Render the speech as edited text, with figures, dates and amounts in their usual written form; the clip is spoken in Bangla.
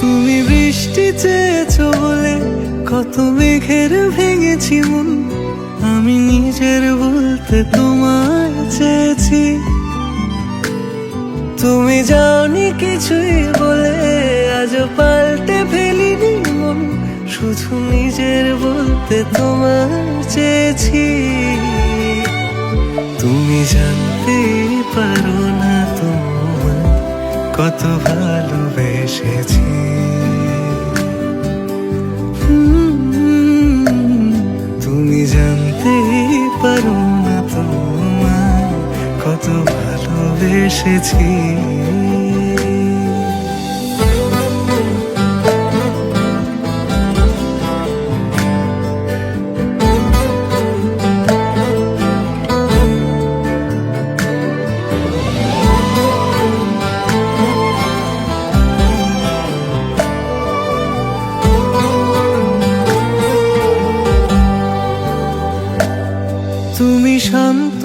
তুমি বৃষ্টি চেয়েছো বলে কত মেঘের ভেঙেছি মন, আমি নিজের বলতে তোমায় চেয়েছি। তুমি যাওনি কিছুই বলে আজও পাল্টে ফেলিনি মন, শুধু নিজের বলতে তোমায় চেয়েছি। তুমি জানতেই পারো না তোমায় কত ভালোবেসেছি। তুমি জানতেই পারো না তোমায় কত ভালোবেসেছি। তুমি শান্ত